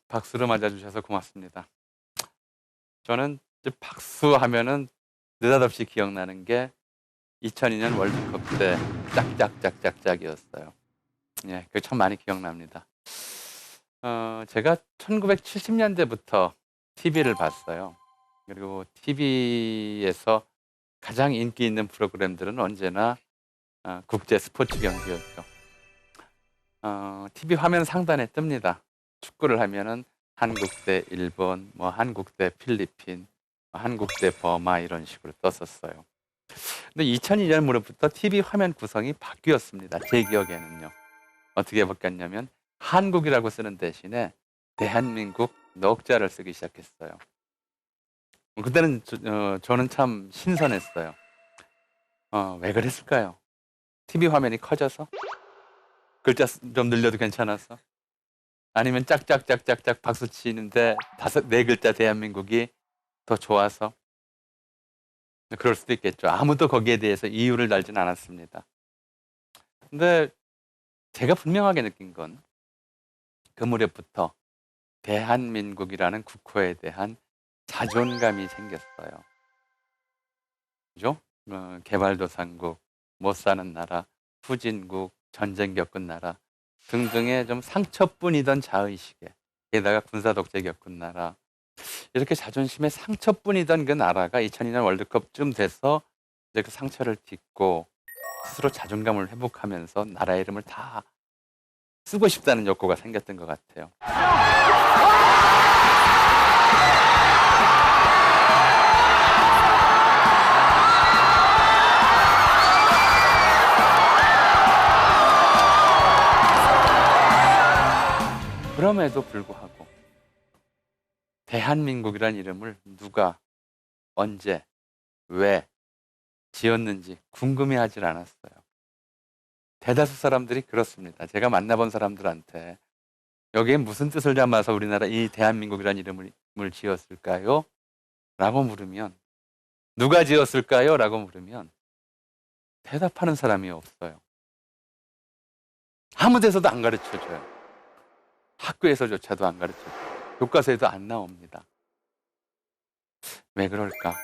박수로 맞아주셔서 고맙습니다. 저는 이제 박수하면은 느닷없이 기억나는 게 2002년 월드컵 때 짝짝짝짝짝이었어요. 예, 그게 참 많이 기억납니다. 제가 1970년대부터 TV를 봤어요. 그리고 TV에서 가장 인기 있는 프로그램들은 언제나 국제 스포츠 경기였죠. TV 화면 상단에 뜹니다. 축구를 하면은 한국 대 일본, 뭐 한국 대 필리핀, 한국 대 버마 이런 식으로 떴었어요. 근데 2002년 무렵부터 TV 화면 구성이 바뀌었습니다. 제 기억에는요. 어떻게 바뀌었냐면 한국이라고 쓰는 대신에 대한민국 넉자를 쓰기 시작했어요. 그때는 저는 참 신선했어요. 왜 그랬을까요? TV 화면이 커져서? 글자 좀 늘려도 괜찮았어? 아니면 짝짝짝짝짝 박수 치는데 네 글자 대한민국이 더 좋아서? 그럴 수도 있겠죠. 아무도 거기에 대해서 이유를 달진 않았습니다. 근데 제가 분명하게 느낀 건 그 무렵부터 대한민국이라는 국호에 대한 자존감이 생겼어요. 그죠? 개발도상국, 못 사는 나라, 후진국, 전쟁 겪은 나라 등등의 좀 상처뿐이던 자의식에, 게다가 군사 독재 겪은 나라, 이렇게 자존심에 상처뿐이던 그 나라가 2002년 월드컵쯤 돼서 이제 그 상처를 딛고 스스로 자존감을 회복하면서 나라 이름을 다 쓰고 싶다는 욕구가 생겼던 것 같아요. 그럼에도 불구하고 대한민국이란 이름을 누가, 언제, 왜 지었는지 궁금해하질 않았어요. 대다수 사람들이 그렇습니다. 제가 만나본 사람들한테 여기에 무슨 뜻을 담아서 우리나라 이 대한민국이란 이름을 지었을까요? 라고 물으면, 누가 지었을까요? 라고 물으면 대답하는 사람이 없어요. 아무 데서도 안 가르쳐줘요. 학교에서조차도 안 가르쳐줘요. 교과서에도 안 나옵니다. 왜 그럴까?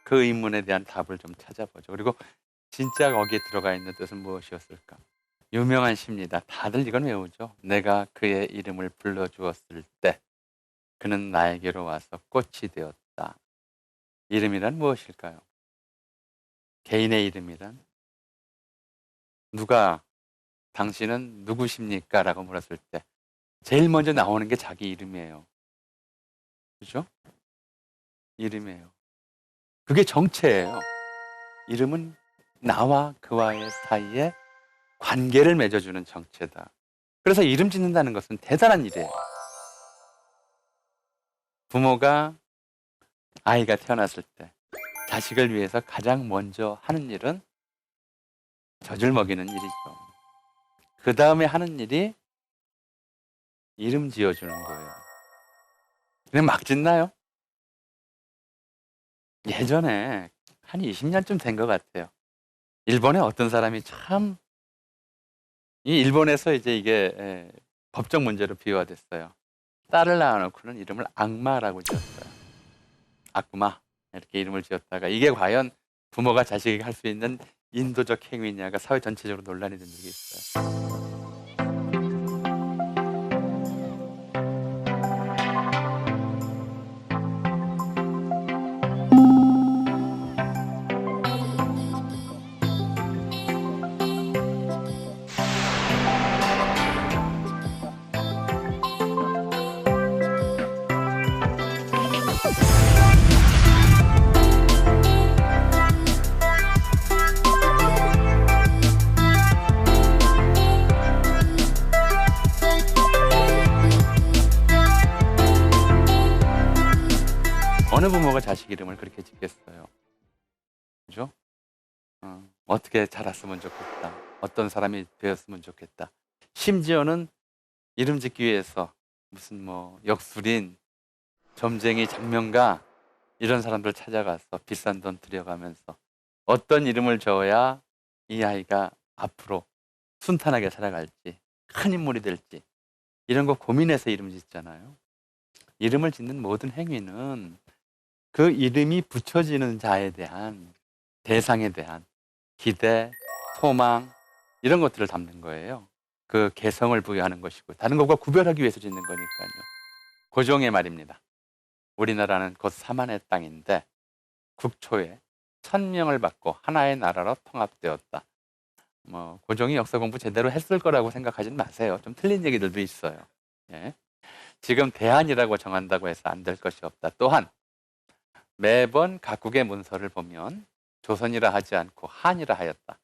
그 의문에 대한 답을 좀 찾아보죠. 그리고 진짜 거기에 들어가 있는 뜻은 무엇이었을까? 유명한 시입니다. 다들 이건 외우죠. 내가 그의 이름을 불러주었을 때 그는 나에게로 와서 꽃이 되었다. 이름이란 무엇일까요? 개인의 이름이란? 누가, 당신은 누구십니까? 라고 물었을 때 제일 먼저 나오는 게 자기 이름이에요. 그죠? 이름이에요. 그게 정체예요. 이름은 나와 그와의 사이에 관계를 맺어주는 정체다. 그래서 이름 짓는다는 것은 대단한 일이에요. 부모가 아이가 태어났을 때 자식을 위해서 가장 먼저 하는 일은 젖을 먹이는 일이죠. 그 다음에 하는 일이 이름 지어주는 거예요. 그냥 막 짓나요? 예전에 한 20년쯤 된 것 같아요. 일본에 어떤 사람이 참, 이 일본에서 이제 이게 법적 문제로 비화됐어요. 딸을 낳아놓고는 이름을 악마라고 지었어요. 악마, 이렇게 이름을 지었다가 이게 과연 부모가 자식에게 할 수 있는 인도적 행위냐가 사회 전체적으로 논란이 된 적이 있어요. 어느 부모가 자식 이름을 그렇게 짓겠어요? 그죠? 어떻게 자랐으면 좋겠다. 어떤 사람이 되었으면 좋겠다. 심지어는 이름 짓기 위해서 무슨 뭐 역술인, 점쟁이, 장명가 이런 사람들 찾아가서 비싼 돈 들여가면서 어떤 이름을 지어야 이 아이가 앞으로 순탄하게 살아갈지, 큰 인물이 될지 이런 거 고민해서 이름 짓잖아요. 이름을 짓는 모든 행위는 그 이름이 붙여지는 자에 대한, 대상에 대한 기대, 소망, 이런 것들을 담는 거예요. 그 개성을 부여하는 것이고 다른 것과 구별하기 위해서 짓는 거니까요. 고종의 말입니다. 우리나라는 곧 사만의 땅인데 국초에 1000명을 받고 하나의 나라로 통합되었다. 뭐 고종이 역사 공부 제대로 했을 거라고 생각하진 마세요. 좀 틀린 얘기들도 있어요. 예. 지금 대한이라고 정한다고 해서 안 될 것이 없다. 또한 매번 각국의 문서를 보면 조선이라 하지 않고 한이라 하였다.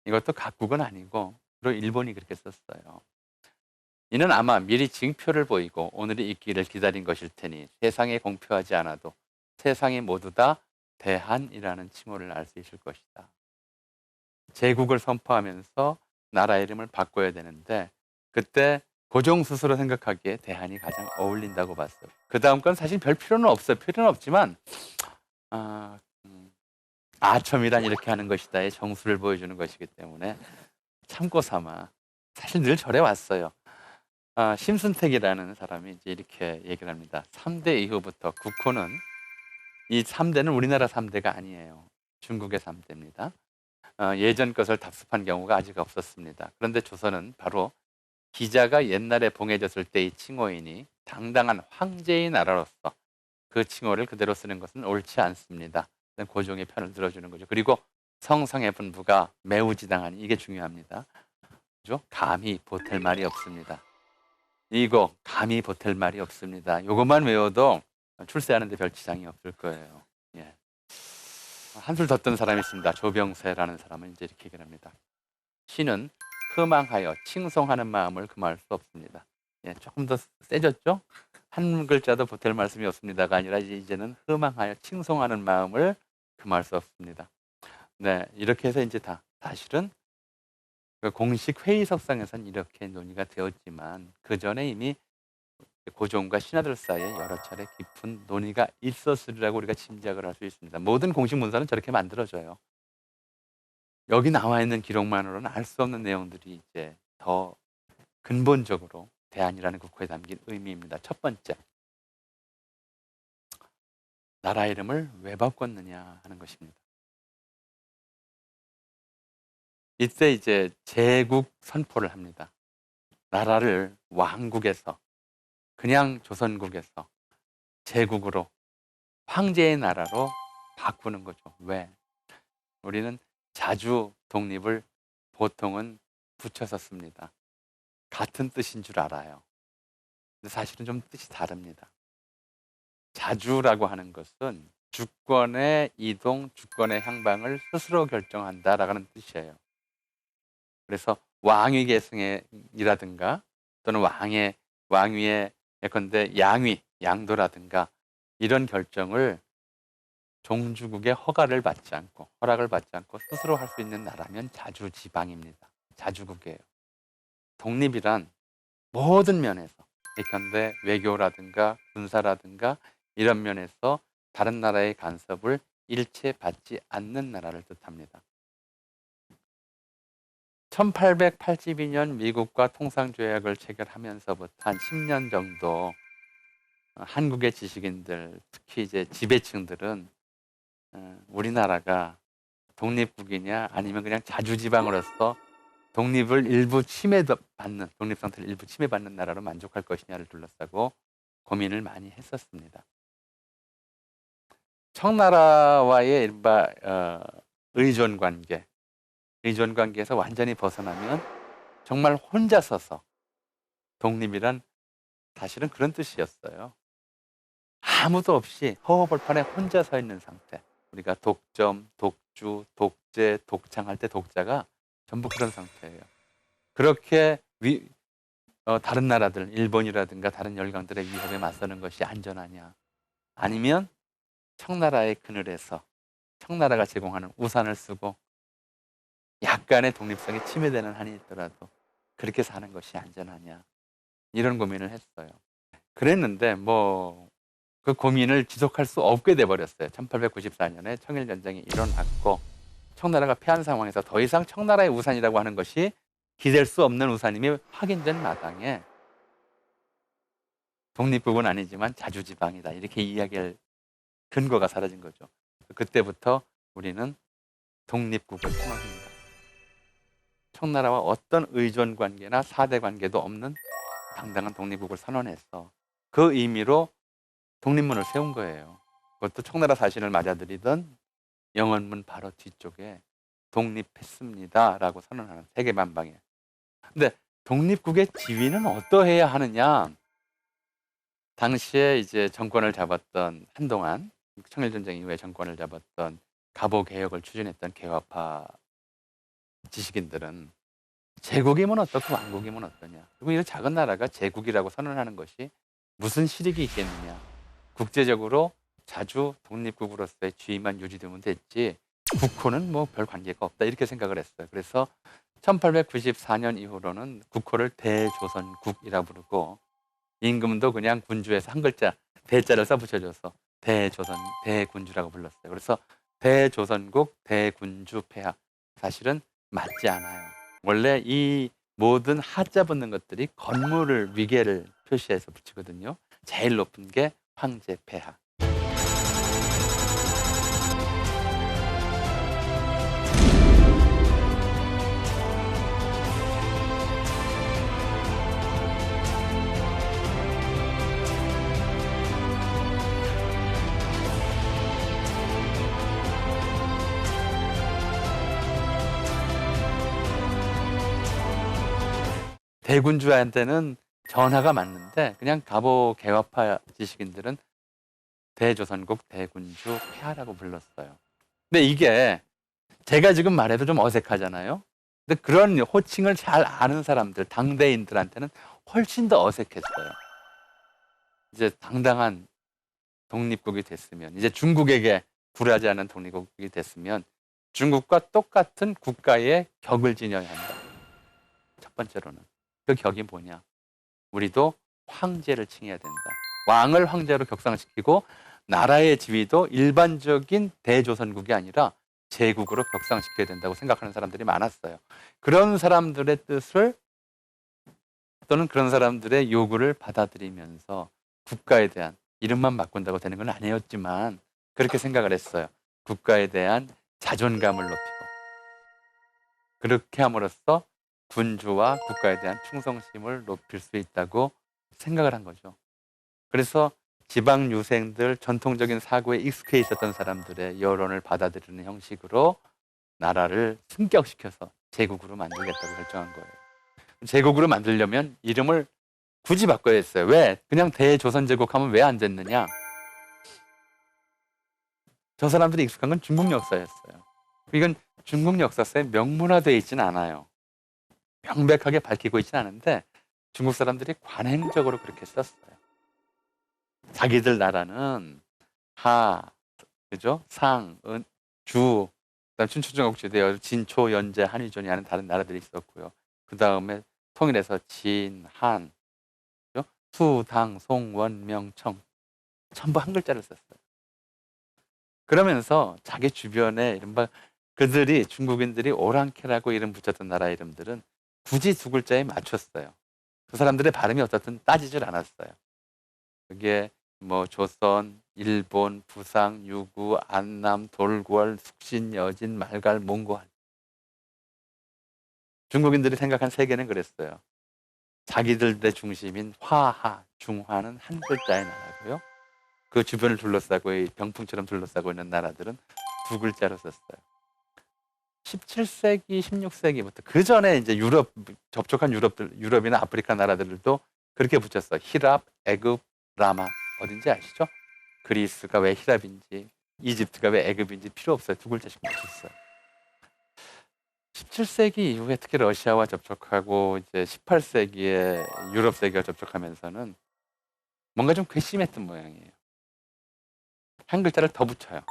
이것도 각국은 아니고 주로 일본이 그렇게 썼어요. 이는 아마 미리 징표를 보이고 오늘이 있기를 기다린 것일 테니 세상에 공표하지 않아도 세상이 모두 다 대한이라는 칭호를 알 수 있을 것이다. 제국을 선포하면서 나라 이름을 바꿔야 되는데 그때 고종 스스로 생각하기에 대한이 가장 어울린다고 봤어요. 그 다음 건 사실 별 필요는 없어요. 필요는 없지만 아첨이란 이렇게 하는 것이다의 정수를 보여주는 것이기 때문에 참고 삼아 사실 늘 절해 왔어요. 심순택이라는 사람이 이제 이렇게 얘기를 합니다. 3대 이후부터 국호는, 이 3대는 우리나라 3대가 아니에요. 중국의 3대입니다. 예전 것을 답습한 경우가 아직 없었습니다. 그런데 조선은 바로 기자가 옛날에 봉해졌을 때의 칭호이니 당당한 황제의 나라로서 그 칭호를 그대로 쓰는 것은 옳지 않습니다. 고종의 편을 들어주는 거죠. 그리고 성상의 분부가 매우 지당하니 이게 중요합니다. 그죠? 감히 보탤 말이 없습니다. 이거 감히 보탤 말이 없습니다. 이것만 외워도 출세하는데 별 지장이 없을 거예요. 예. 한술 더 뜬 사람이 있습니다. 조병세라는 사람은 이제 이렇게 얘기를 합니다. 시는 흐망하여 칭송하는 마음을 금할 수 없습니다. 예, 조금 더 세졌죠? 한 글자도 보탤 말씀이 없습니다가 아니라 이제는 흐망하여 칭송하는 마음을 금할 수 없습니다. 네, 이렇게 해서 이제 사실은 그 공식 회의석상에서는 이렇게 논의가 되었지만 그 전에 이미 고종과 신하들 사이에 여러 차례 깊은 논의가 있었으리라고 우리가 짐작을 할 수 있습니다. 모든 공식 문서는 저렇게 만들어져요. 여기 나와 있는 기록만으로는 알 수 없는 내용들이 이제 더 근본적으로 대한이라는 국호에 담긴 의미입니다. 첫 번째, 나라 이름을 왜 바꿨느냐 하는 것입니다. 이때 이제 제국 선포를 합니다. 나라를 왕국에서, 그냥 조선국에서 제국으로, 황제의 나라로 바꾸는 거죠. 왜? 우리는 자주 독립을 보통은 붙여서 씁니다. 같은 뜻인 줄 알아요. 근데 사실은 좀 뜻이 다릅니다. 자주라고 하는 것은 주권의 이동, 주권의 향방을 스스로 결정한다라는 뜻이에요. 그래서 왕위 계승이라든가 또는 왕위의 예컨대 양위, 양도라든가 이런 결정을 종주국의 허락을 받지 않고 스스로 할 수 있는 나라면 자주지방입니다. 자주국이에요. 독립이란 모든 면에서 예컨대 외교라든가 군사라든가 이런 면에서 다른 나라의 간섭을 일체 받지 않는 나라를 뜻합니다. 1882년 미국과 통상조약을 체결하면서부터 한 10년 정도 한국의 지식인들, 특히 이제 지배층들은 우리나라가 독립국이냐 아니면 그냥 자주지방으로서 독립 상태를 일부 침해받는 나라로 만족할 것이냐를 둘러싸고 고민을 많이 했었습니다. 청나라와의 이른바 의존 관계에서 완전히 벗어나면 정말 혼자 서서, 독립이란 사실은 그런 뜻이었어요. 아무도 없이 허허벌판에 혼자 서 있는 상태. 우리가 독점, 독주, 독재, 독창할 때 독자가 전부 그런 상태예요. 그렇게 다른 나라들, 일본이라든가 다른 열강들의 위협에 맞서는 것이 안전하냐? 아니면 청나라의 그늘에서 청나라가 제공하는 우산을 쓰고 약간의 독립성이 침해되는 한이 있더라도 그렇게 사는 것이 안전하냐? 이런 고민을 했어요. 그랬는데 그 고민을 지속할 수 없게 돼버렸어요. 1894년에 청일전쟁이 일어났고 청나라가 패한 상황에서 더 이상 청나라의 우산이라고 하는 것이 기댈 수 없는 우산임이 확인된 마당에 독립국은 아니지만 자주지방이다. 이렇게 이야기할 근거가 사라진 거죠. 그때부터 우리는 독립국을 선언합니다. 청나라와 어떤 의존 관계나 사대 관계도 없는 당당한 독립국을 선언했어. 그 의미로 독립문을 세운 거예요. 그것도 청나라 사신을 맞아들이던 영원문 바로 뒤쪽에 독립했습니다라고 선언하는 세계 만방에. 근데 독립국의 지위는 어떠해야 하느냐? 당시에 이제 정권을 잡았던 한동안 청일전쟁 이후에 정권을 잡았던 갑오 개혁을 추진했던 개화파 지식인들은 제국이면 어떻고 왕국이면 어떠냐. 그리고 이런 작은 나라가 제국이라고 선언하는 것이 무슨 실익이 있겠느냐. 국제적으로 자주 독립국으로서의 지위만 유지되면 됐지 국호는 뭐 별 관계가 없다 이렇게 생각을 했어요. 그래서 1894년 이후로는 국호를 대조선국이라 부르고 임금도 그냥 군주에서 한 글자 대자를 써붙여줘서 대조선 대군주라고 불렀어요. 그래서 대조선국 대군주 폐하 사실은 맞지 않아요. 원래 이 모든 하자 붙는 것들이 건물을 위계를 표시해서 붙이거든요. 제일 높은 게 황제 폐하. 대군주한테는 전하가 맞는데 그냥 갑오 개화파 지식인들은 대조선국 대군주 폐하라고 불렀어요. 근데 이게 제가 지금 말해도 좀 어색하잖아요. 근데 그런 호칭을 잘 아는 사람들, 당대인들한테는 훨씬 더 어색했어요. 이제 당당한 독립국이 됐으면, 이제 중국에게 굴하지 않은 독립국이 됐으면 중국과 똑같은 국가의 격을 지녀야 한다. 첫 번째로는. 그 격이 뭐냐? 우리도 황제를 칭해야 된다. 왕을 황제로 격상시키고 나라의 지위도 일반적인 대조선국이 아니라 제국으로 격상시켜야 된다고 생각하는 사람들이 많았어요. 그런 사람들의 뜻을 또는 그런 사람들의 요구를 받아들이면서 국가에 대한 이름만 바꾼다고 되는 건 아니었지만 그렇게 생각을 했어요. 국가에 대한 자존감을 높이고 그렇게 함으로써 군주와 국가에 대한 충성심을 높일 수 있다고 생각을 한 거죠. 그래서 지방 유생들 전통적인 사고에 익숙해 있었던 사람들의 여론을 받아들이는 형식으로 나라를 승격시켜서 제국으로 만들겠다고 결정한 거예요. 제국으로 만들려면 이름을 굳이 바꿔야 했어요. 왜? 그냥 대조선제국 하면 왜 안 됐느냐? 저 사람들이 익숙한 건 중국 역사였어요. 이건 중국 역사서에 명문화되어 있지는 않아요. 명백하게 밝히고 있지는 않은데 중국 사람들이 관행적으로 그렇게 썼어요. 자기들 나라는 하, 그죠? 상, 은, 주, 그다음 춘추전국시대 진초, 연제, 한의존이 하는 다른 나라들이 있었고요. 그 다음에 통일해서 진, 한, 그죠? 수, 당, 송, 원, 명, 청 전부 한 글자를 썼어요. 그러면서 자기 주변에 이른바 그들이 중국인들이 오랑캐라고 이름 붙였던 나라 이름들은 굳이 두 글자에 맞췄어요. 그 사람들의 발음이 어떻든 따지질 않았어요. 그게 뭐 조선, 일본, 부상, 유구, 안남, 돌궐, 숙신, 여진, 말갈, 몽고할. 중국인들이 생각한 세계는 그랬어요. 자기들의 중심인 화하, 중화는 한 글자의 나라고요. 그 주변을 둘러싸고 병풍처럼 둘러싸고 있는 나라들은 두 글자로 썼어요. 17세기, 16세기부터 그 전에 이제 접촉한 유럽이나 아프리카 나라들도 그렇게 붙였어요. 히랍, 애굽, 라마. 어딘지 아시죠? 그리스가 왜 히랍인지, 이집트가 왜 애굽인지 필요 없어요. 두 글자씩 붙였어요. 17세기 이후에 특히 러시아와 접촉하고 이제 18세기에 유럽 세계가 접촉하면서는 뭔가 좀 괘씸했던 모양이에요. 한 글자를 더 붙여요.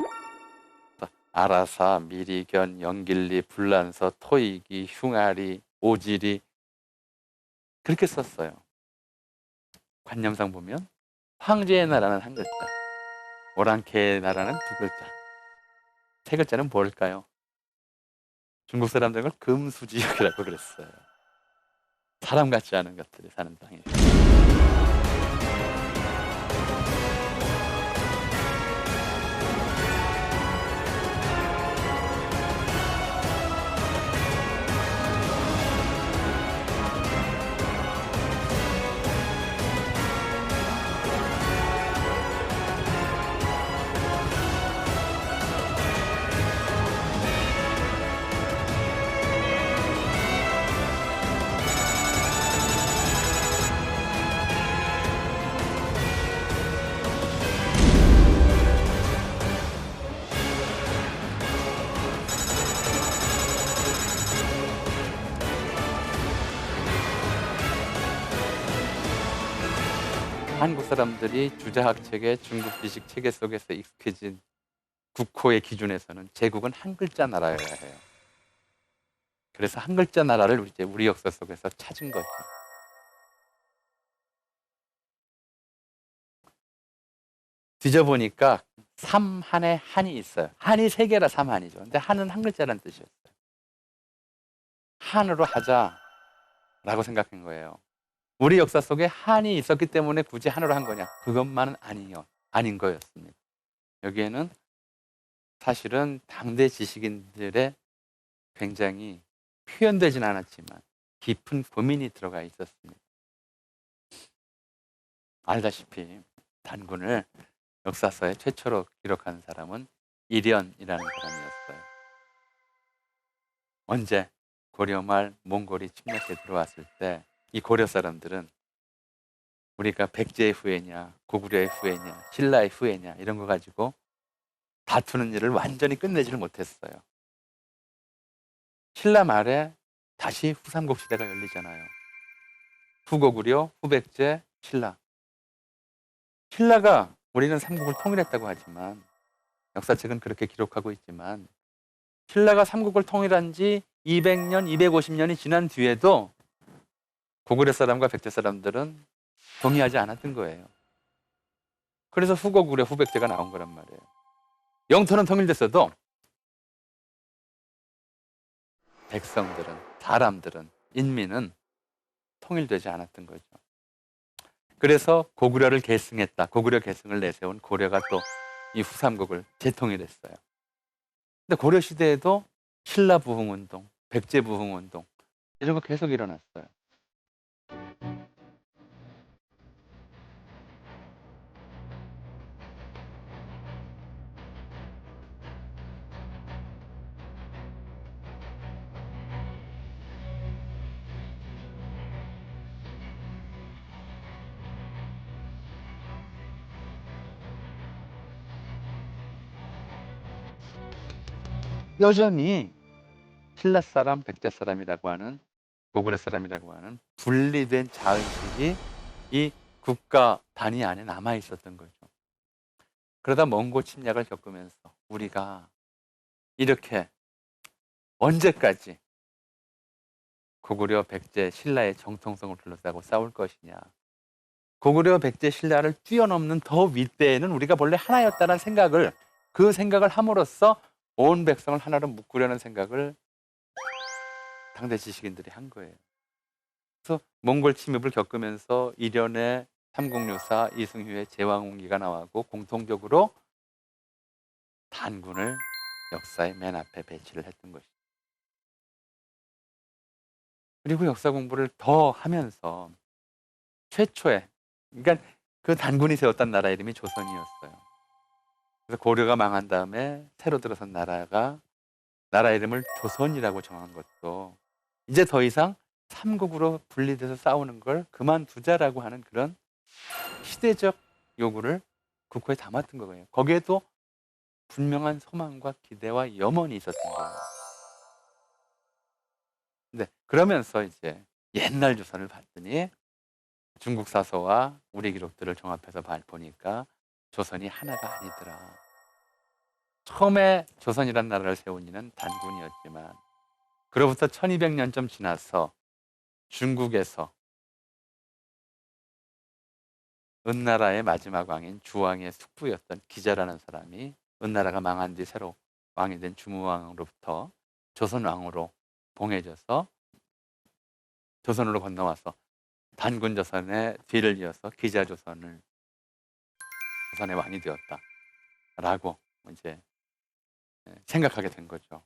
아라사, 미리견, 영길리, 불란서, 토이기, 흉아리, 오지리 그렇게 썼어요. 관념상 보면 황제의 나라는 한 글자, 오랑캐의 나라는 두 글자, 세 글자는 뭘까요? 중국 사람들은 그걸 금수지역이라고 그랬어요. 사람 같지 않은 것들이 사는 땅이에요. 한국 사람들이 주자학책에 중국 지식 체계 속에서 익숙해진 국호의 기준에서는 제국은 한 글자 나라여야 해요. 그래서 한 글자 나라를 이제 우리 역사 속에서 찾은 거죠. 뒤져보니까 삼한에 한이 있어요. 한이 세 개라 삼한이죠. 근데 한은 한 글자라는 뜻이었어요. 한으로 하자라고 생각한 거예요. 우리 역사 속에 한이 있었기 때문에 굳이 한으로 한 거냐? 그것만은 아닌 거였습니다. 여기에는 사실은 당대 지식인들의 굉장히 표현되진 않았지만 깊은 고민이 들어가 있었습니다. 알다시피 단군을 역사서에 최초로 기록한 사람은 이련이라는 사람이었어요. 언제? 고려 말 몽골이 침략해 들어왔을 때 이 고려 사람들은 우리가 백제의 후예냐, 고구려의 후예냐, 신라의 후예냐 이런 거 가지고 다투는 일을 완전히 끝내지를 못했어요. 신라 말에 다시 후삼국 시대가 열리잖아요. 후고구려, 후백제, 신라. 신라가 우리는 삼국을 통일했다고 하지만 역사책은 그렇게 기록하고 있지만 신라가 삼국을 통일한 지 200년, 250년이 지난 뒤에도 고구려 사람과 백제 사람들은 동의하지 않았던 거예요. 그래서 후고구려, 후백제가 나온 거란 말이에요. 영토는 통일됐어도 백성들은, 사람들은, 인민은 통일되지 않았던 거죠. 그래서 고구려를 계승했다. 고구려 계승을 내세운 고려가 또 이 후삼국을 재통일했어요. 근데 고려 시대에도 신라 부흥운동, 백제 부흥운동 이런 거 계속 일어났어요. 여전히 신라 사람, 백제 사람이라고 하는 고구려 사람이라고 하는 분리된 자의식이 이 국가 단위 안에 남아 있었던 거죠. 그러다 몽골 침략을 겪으면서 우리가 이렇게 언제까지 고구려, 백제, 신라의 정통성을 둘러싸고 싸울 것이냐. 고구려, 백제, 신라를 뛰어넘는 더 윗대에는 우리가 본래 하나였다는 생각을 그 생각을 함으로써 온 백성을 하나로 묶으려는 생각을 당대 지식인들이 한 거예요. 그래서 몽골 침입을 겪으면서 이련의 삼국유사, 이승휴의 제왕홍기가 나왔고 공통적으로 단군을 역사의 맨 앞에 배치를 했던 것이죠. 그리고 역사 공부를 더 하면서 최초의 그러니까 그 단군이 세웠던 나라 이름이 조선이었어요. 그래서 고려가 망한 다음에 새로 들어선 나라가 나라 이름을 조선이라고 정한 것도 이제 더 이상 삼국으로 분리돼서 싸우는 걸 그만두자라고 하는 그런 시대적 요구를 국호에 담았던 거예요. 거기에도 분명한 소망과 기대와 염원이 있었던 거예요. 근데 그러면서 이제 옛날 조선을 봤더니 중국 사서와 우리 기록들을 종합해서 보니까 조선이 하나가 아니더라. 처음에 조선이란 나라를 세운 이는 단군이었지만 그로부터 1200년쯤 지나서 중국에서 은나라의 마지막 왕인 주왕의 숙부였던 기자라는 사람이 은나라가 망한 뒤 새로 왕이 된 주무왕으로부터 조선왕으로 봉해져서 조선으로 건너와서 단군조선의 뒤를 이어서 기자조선의 왕이 되었다라고 이제 생각하게 된 거죠.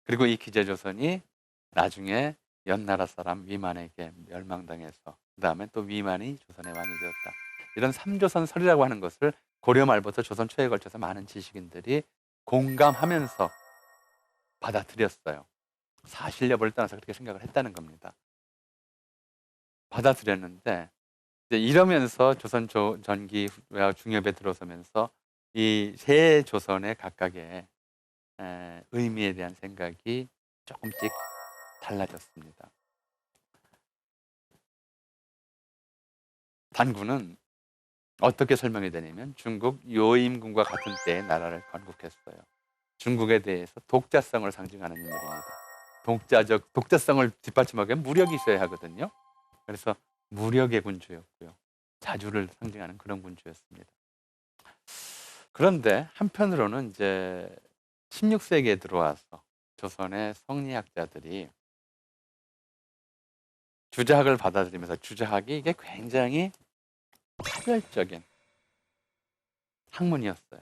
그리고 이 기자조선이 나중에 연나라 사람 위만에게 멸망당해서 그 다음에 또 위만이 조선의 왕이 되었다. 이런 삼조선설이라고 하는 것을 고려 말부터 조선 초에 걸쳐서 많은 지식인들이 공감하면서 받아들였어요. 사실 여부를 떠나서 그렇게 생각을 했다는 겁니다. 받아들였는데 이제 이러면서 조선 전기 중엽에 들어서면서 이 세 조선의 각각의 의미에 대한 생각이 조금씩 달라졌습니다. 단군은 어떻게 설명이 되냐면 중국 요임군과 같은 때에 나라를 건국했어요. 중국에 대해서 독자성을 상징하는 인물입니다. 독자성을 뒷받침하기 위해 무력이 있어야 하거든요. 그래서 무력의 군주였고요. 자주를 상징하는 그런 군주였습니다. 그런데 한편으로는 이제 16세기에 들어와서 조선의 성리학자들이 주자학을 받아들이면서 주자학이 이게 굉장히 차별적인 학문이었어요.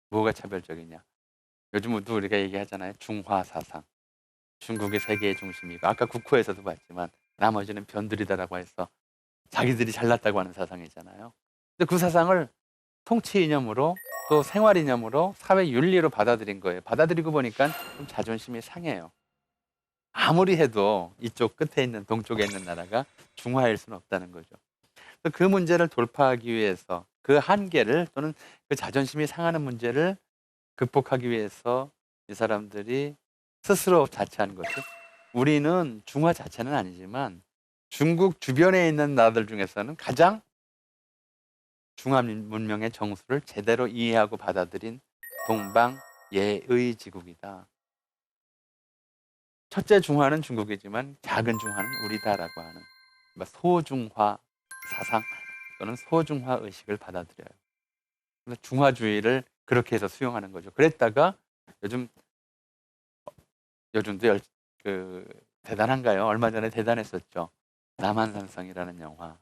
뭐가 차별적이냐? 요즘도 우리가 얘기하잖아요. 중화 사상. 중국이 세계의 중심이고 아까 국호에서도 봤지만 나머지는 변두리다라고 해서 자기들이 잘났다고 하는 사상이잖아요. 근데 그 사상을 통치 이념으로 또 생활 이념으로 사회 윤리로 받아들인 거예요. 받아들이고 보니까 좀 자존심이 상해요. 아무리 해도 이쪽 끝에 있는 동쪽에 있는 나라가 중화일 수는 없다는 거죠. 그 문제를 돌파하기 위해서 그 한계를 또는 그 자존심이 상하는 문제를 극복하기 위해서 이 사람들이 스스로 자처한 것이 우리는 중화 자체는 아니지만 중국 주변에 있는 나라들 중에서는 가장 중화 문명의 정수를 제대로 이해하고 받아들인 동방 예의 지국이다. 첫째 중화는 중국이지만 작은 중화는 우리다라고 하는 소중화 사상 또는 소중화 의식을 받아들여요. 그래서 중화주의를 그렇게 해서 수용하는 거죠. 그랬다가 요즘도 대단한가요? 얼마 전에 대단했었죠. 남한산성이라는 영화.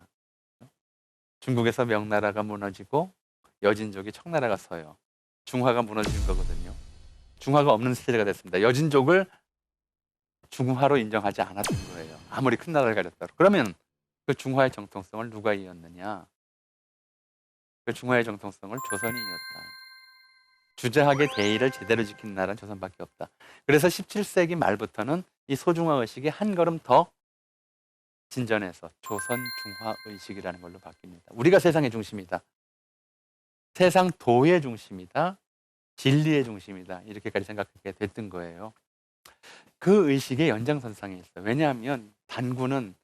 중국에서 명나라가 무너지고 여진족이 청나라가 서요. 중화가 무너지는 거거든요. 중화가 없는 시대가 됐습니다. 여진족을 중화로 인정하지 않았던 거예요. 아무리 큰 나라를 가졌다고. 그러면 그 중화의 정통성을 누가 이었느냐? 그 중화의 정통성을 조선이 이었다. 주자학의 대의를 제대로 지킨 나라는 조선밖에 없다. 그래서 17세기 말부터는 이 소중화 의식이 한 걸음 더 진전해서 조선 중화 의식이라는 걸로 바뀝니다. 우리가 세상의 중심이다. 세상 도의 중심이다. 진리의 중심이다. 이렇게까지 생각하게 됐던 거예요. 그 의식의 연장선상에 있어요. 왜냐하면 단군은